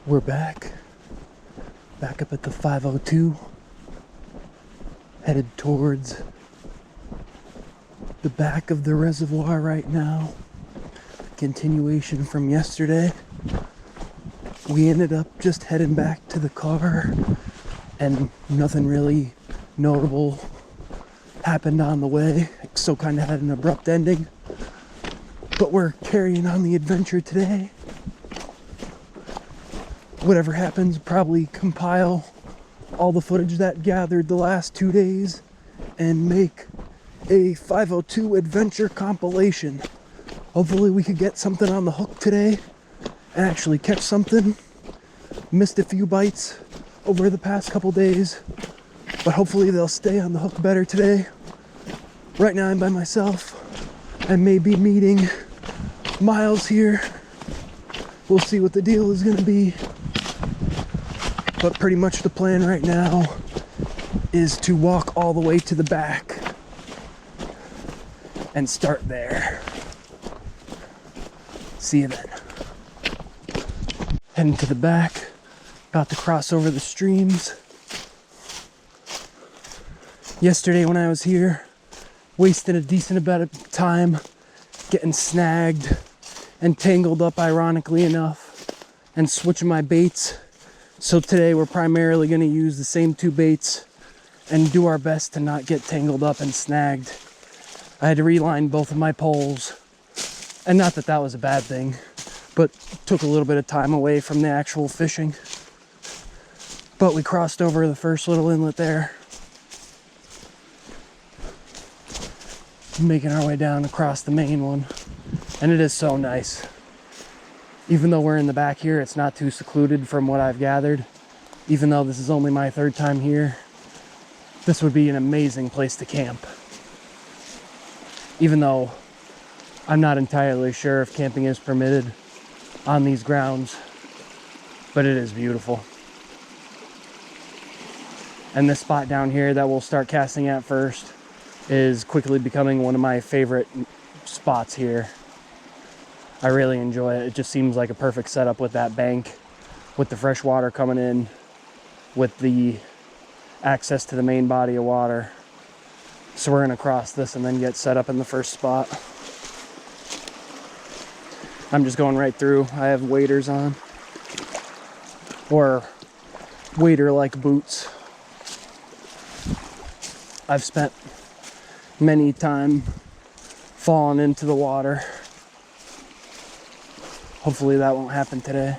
We're back up at the 502, headed towards the back of the reservoir right now. Continuation from yesterday. We ended up just heading back to the car, and nothing really notable happened on the way. So kind of had an abrupt ending, but we're carrying on the adventure today. Whatever happens, probably compile all the footage that gathered the last 2 days and make a 502 adventure compilation. Hopefully we could get something on the hook today and actually catch something. Missed a few bites over the past couple days, but hopefully they'll stay on the hook better today. Right now I'm by myself. I may be meeting Miles here. We'll see what the deal is gonna be. But pretty much the plan right now is to walk all the way to the back and start there. See you then. Heading to the back, about to cross over the streams. Yesterday when I was here, wasted a decent amount of time getting snagged and tangled up, ironically enough, and switching my baits. So today we're primarily going to use the same 2 baits and do our best to not get tangled up and snagged. I had to reline both of my poles, and not that that was a bad thing, but took a little bit of time away from the actual fishing. But we crossed over the first little inlet there, making our way down across the main one, and it is so nice. Even though we're in the back here, it's not too secluded from what I've gathered. Even though this is only my 3rd time here, this would be an amazing place to camp. Even though I'm not entirely sure if camping is permitted on these grounds, but it is beautiful. And this spot down here that we'll start casting at first is quickly becoming one of my favorite spots here. I really enjoy it. It just seems like a perfect setup with that bank, with the fresh water coming in, with the access to the main body of water. So we're gonna cross this and then get set up in the first spot. I'm just going right through. I have waders on, or wader-like boots. I've spent many time falling into the water. Hopefully that won't happen today.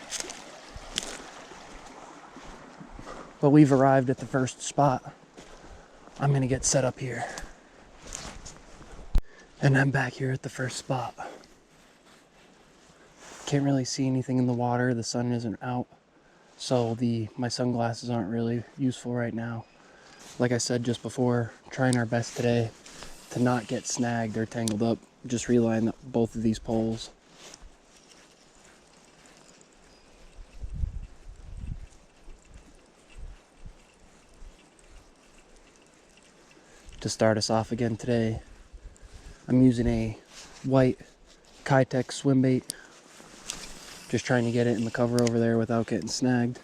But we've arrived at the first spot. I'm gonna get set up here. And I'm back here at the first spot. Can't really see anything in the water. The sun isn't out. So my sunglasses aren't really useful right now. Like I said just before, trying our best today to not get snagged or tangled up. Just reline both of these poles. To start us off again today, I'm using a white Kitech swim bait. Just trying to get it in the cover over there without getting snagged.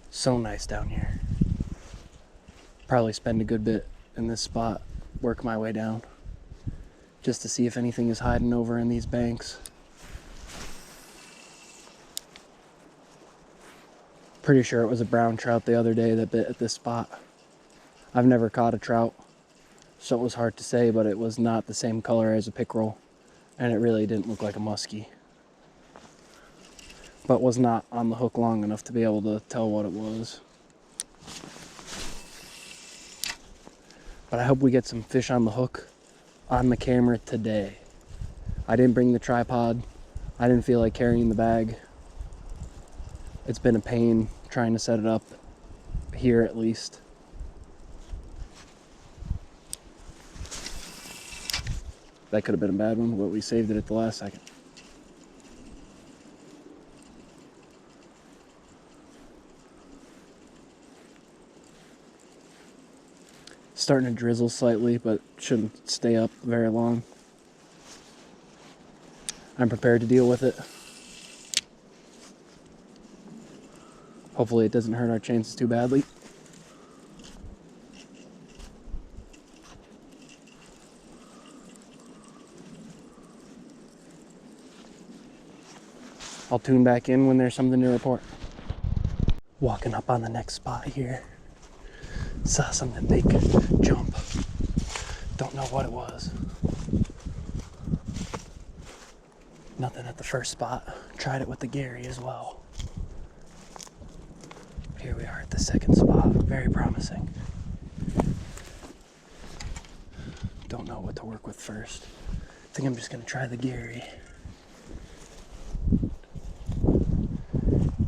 So nice down here. Probably spend a good bit in this spot, work my way down, just to see if anything is hiding over in these banks. Pretty sure it was a brown trout the other day that bit at this spot. I've never caught a trout, so it was hard to say, but it was not the same color as a pickerel, and it really didn't look like a muskie. But was not on the hook long enough to be able to tell what it was. But I hope we get some fish on the hook on the camera today. I didn't bring the tripod. I didn't feel like carrying the bag. It's been a pain trying to set it up here, at least. That could have been a bad one, but we saved it at the last second. starting to drizzle slightly, but shouldn't stay up very long. I'm prepared to deal with it. Hopefully it doesn't hurt our chances too badly. I'll tune back in when there's something to report. Walking up on the next spot here. Saw something big jump. Don't know what it was. Nothing at the first spot. Tried it with the Gary as well. Here we are at the second spot. Very promising. Don't know what to work with first. I think I'm just gonna try the Gary.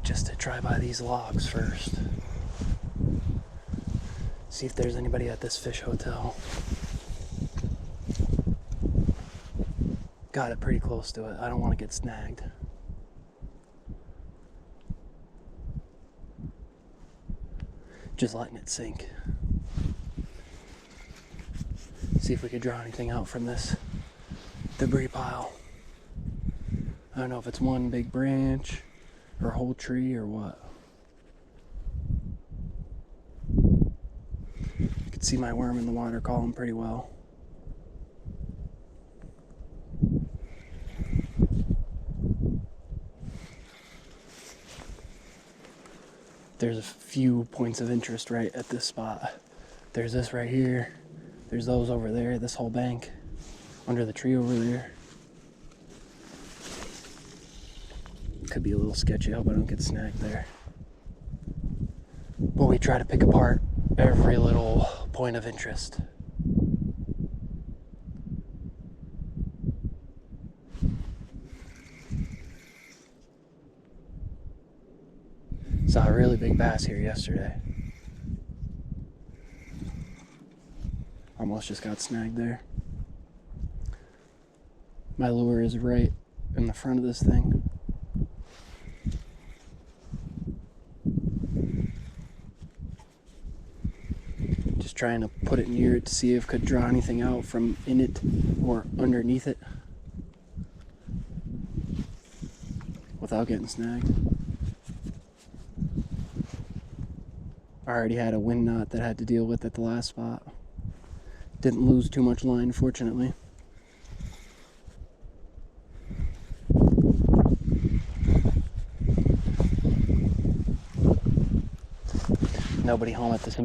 Just to try by these logs first. See if there's anybody at this fish hotel. Got it pretty close to it. I don't want to get snagged. Just letting it sink. See if we could draw anything out from this debris pile. I don't know if it's one big branch or a whole tree or what. You can see my worm in the water column pretty well. There's a few points of interest right at this spot. There's this right here. There's those over there, this whole bank, under the tree over there. Could be a little sketchy. I hope I don't get snagged there. But we try to pick apart every little point of interest. Saw a really big bass here yesterday. Almost just got snagged there. My lure is right in the front of this thing. Just trying to put it near it to see if it could draw anything out from in it or underneath it without getting snagged. I already had a wind knot that I had to deal with at the last spot. Didn't lose too much line, fortunately. Nobody home at this.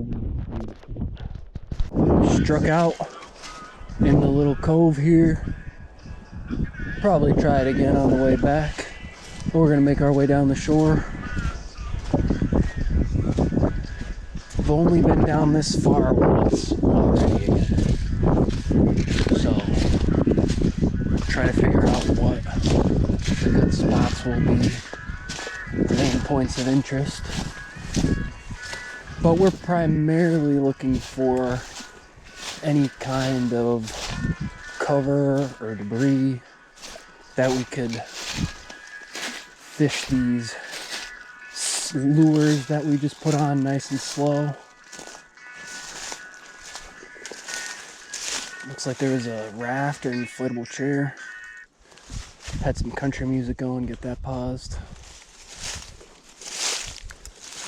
Struck out in the little cove here. Probably try it again on the way back. But we're gonna make our way down the shore. I've only been down this far once already again. So, try to figure out what the good spots will be, the main points of interest. But we're primarily looking for any kind of cover or debris that we could fish these lures that we just put on nice and slow. Looks like there was a raft or an inflatable chair. Had some country music going, get that paused.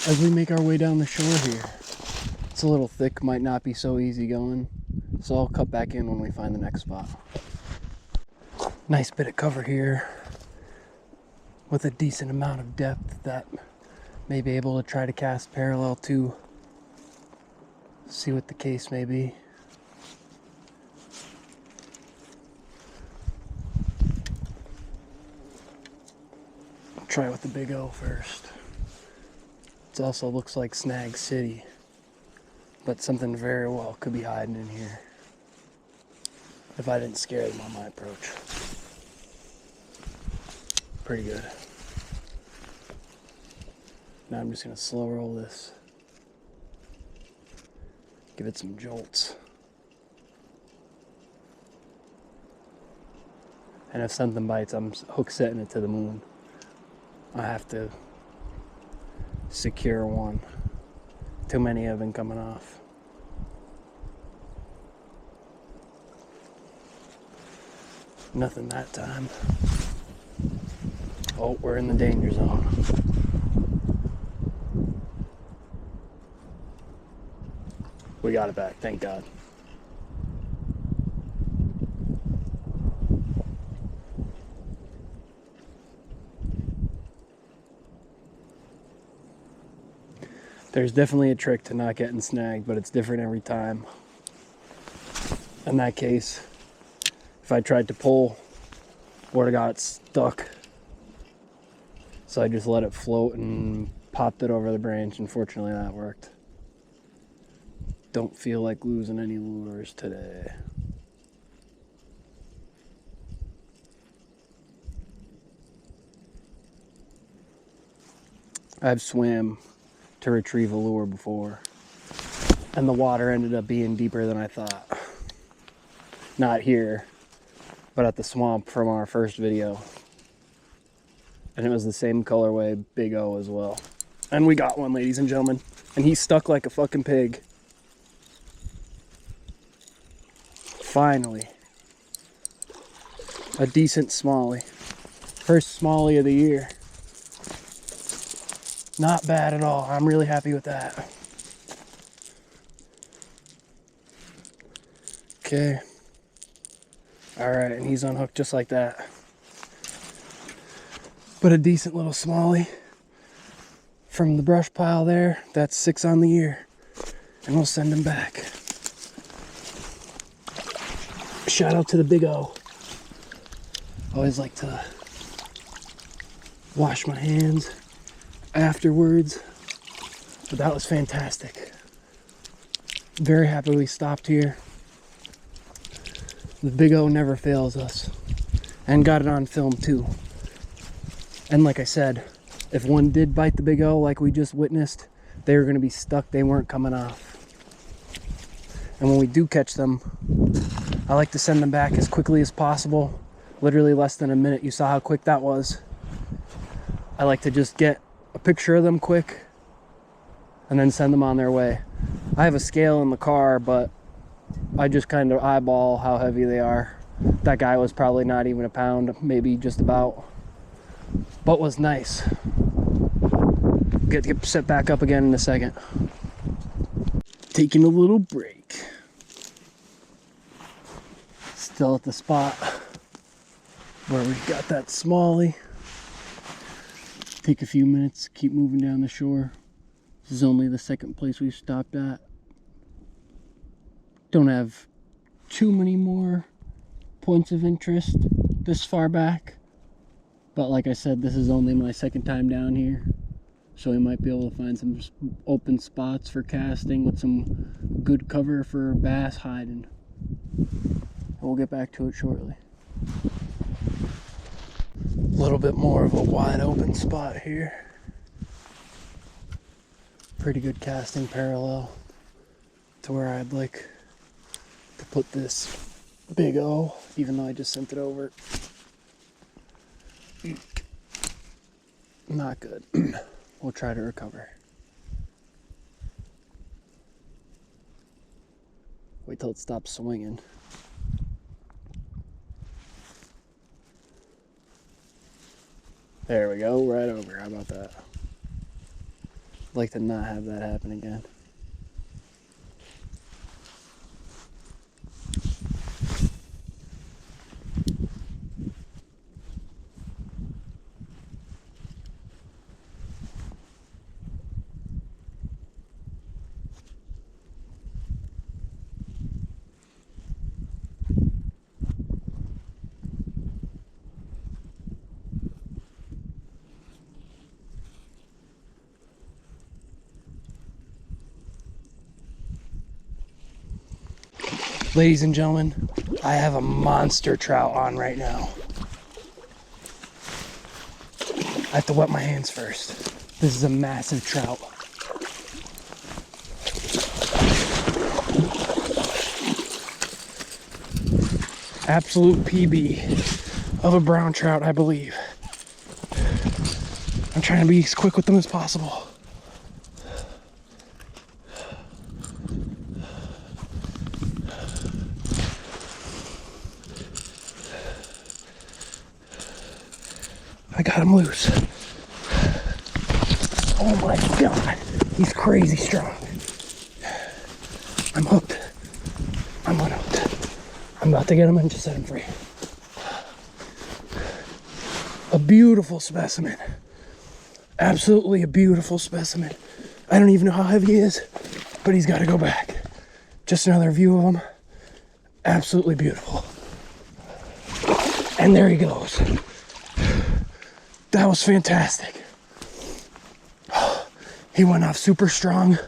As we make our way down the shore here, it's a little thick, might not be so easy going, so I'll cut back in when we find the next spot. Nice bit of cover here with a decent amount of depth that may be able to try to cast parallel to, see what the case may be. I'll try with the big O first. It also looks like Snag City, but something very well could be hiding in here if I didn't scare them on my approach. Pretty good. Now I'm just gonna slow roll this. Give it some jolts. And if something bites, I'm hook setting it to the moon. I have to secure one. Too many have been coming off. Nothing that time. Oh, we're in the danger zone. We got it back, thank God. There's definitely a trick to not getting snagged, but it's different every time. In that case, if I tried to pull, would have got stuck. So I just let it float and popped it over the branch. Unfortunately, that worked. Don't feel like losing any lures today. I've swam to retrieve a lure before, and the water ended up being deeper than I thought. Not here, but at the swamp from our first video. And it was the same colorway, Big O as well. And we got one, ladies and gentlemen. And he stuck like a fucking pig. Finally. A decent smallie. First smallie of the year. Not bad at all. I'm really happy with that. Okay. Alright, and he's unhooked just like that. But a decent little smallie from the brush pile there. That's 6 on the year. And we'll send him back. Shout out to the Big O. Always like to wash my hands afterwards. But that was fantastic. Very happy we stopped here. The Big O never fails us. And got it on film too. And like I said, if one did bite the Big O like we just witnessed, they were going to be stuck. They weren't coming off. And when we do catch them, I like to send them back as quickly as possible. Literally less than a minute. You saw how quick that was. I like to just get a picture of them quick and then send them on their way. I have a scale in the car, but I just kind of eyeball how heavy they are. That guy was probably not even a pound, maybe just about. But was nice. Get set back up again in a second. Taking a little break. Still at the spot where we got that smallie. Take a few minutes, keep moving down the shore. This is only the second place we've stopped at. Don't have too many more points of interest this far back. But like I said, this is only my second time down here. So we might be able to find some open spots for casting with some good cover for bass hiding. We'll get back to it shortly. A little bit more of a wide open spot here. Pretty good casting parallel to where I'd like to put this Big O, even though I just sent it over. Not good. We'll try to recover. Wait till it stops swinging. There we go, right over. How about that? I'd like to not have that happen again. Ladies and gentlemen, I have a monster trout on right now. I have to wet my hands first. This is a massive trout. Absolute PB of a brown trout, I believe. I'm trying to be as quick with them as possible. got him loose. Oh my God, he's crazy strong. I'm hooked. I'm unhooked. I'm about to get him and just set him free. A beautiful specimen. Absolutely a beautiful specimen. I don't even know how heavy he is, but he's got to go back. Just another view of him. Absolutely beautiful. And there he goes. That was fantastic. He went off super strong.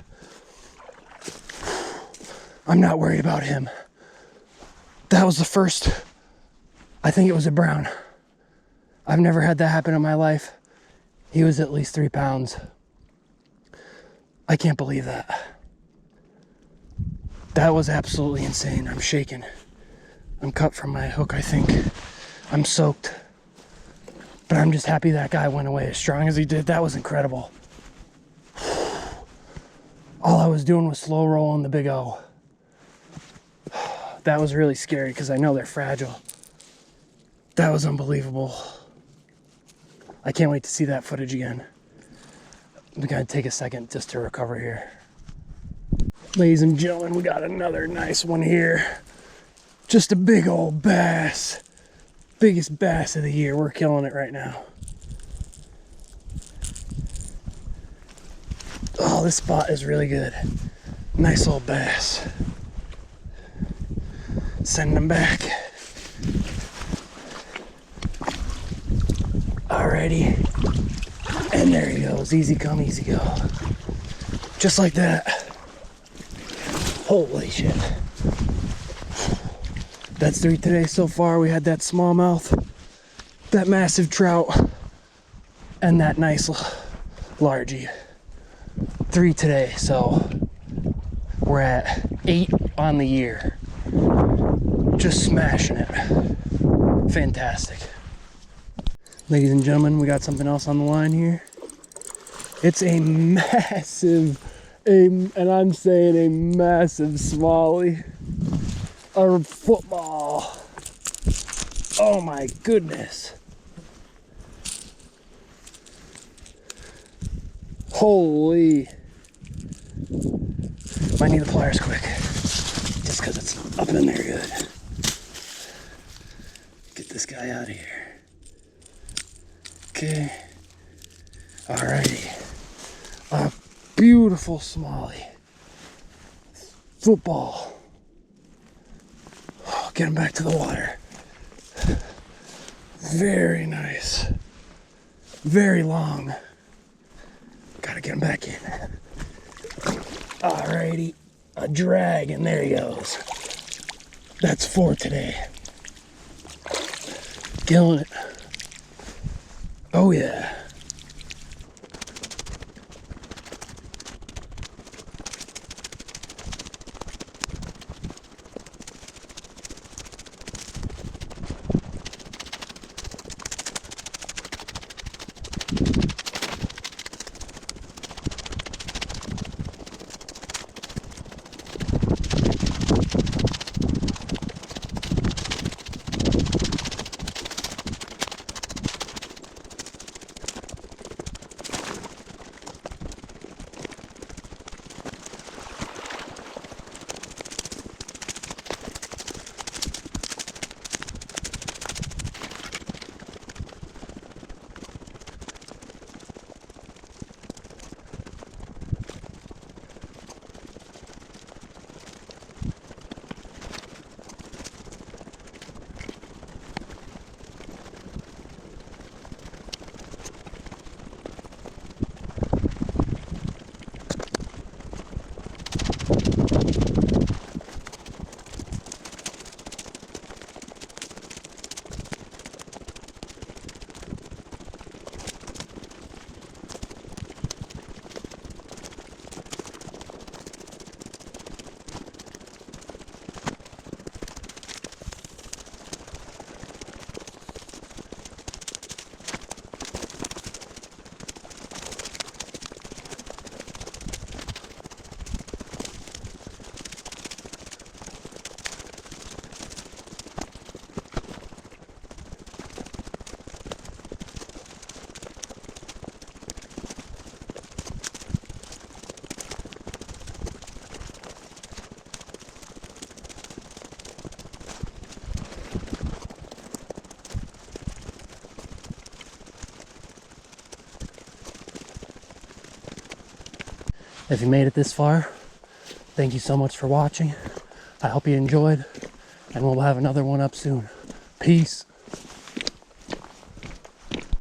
I'm not worried about him. That was the first, I think it was a brown. I've never had that happen in my life. He was at least 3 pounds. I can't believe that. That was absolutely insane. I'm shaking. I'm cut from my hook, I think. I'm soaked. But I'm just happy that guy went away as strong as he did. That was incredible. All I was doing was slow rolling the big O. That was really scary because I know they're fragile. That was unbelievable. I can't wait to see that footage again. We gotta take a second just to recover here. Ladies and gentlemen, we got another nice one here. Just a big old bass. Biggest bass of the year. We're killing it right now. Oh, this spot is really good. Nice old bass. Send them back. Alrighty. And there he goes. Easy come, easy go. Just like that. Holy shit. That's 3 today so far. We had that smallmouth, that massive trout, and that nice largie. 3 today, so we're at 8 on the year. Just smashing it. Fantastic. Ladies and gentlemen, we got something else on the line here. It's a massive, and I'm saying a massive smallie. A football. Oh my goodness. Holy. Might need the pliers quick. Just because it's up in there good. Get this guy out of here. Okay. Alrighty. A beautiful smallie. Football. Get him back to the water. Very nice. Very long. Gotta get him back in. Alrighty. A drag, and there he goes. That's 4 today. Killing it. Oh yeah. If you made it this far, thank you so much for watching. I hope you enjoyed, and we'll have another one up soon. Peace.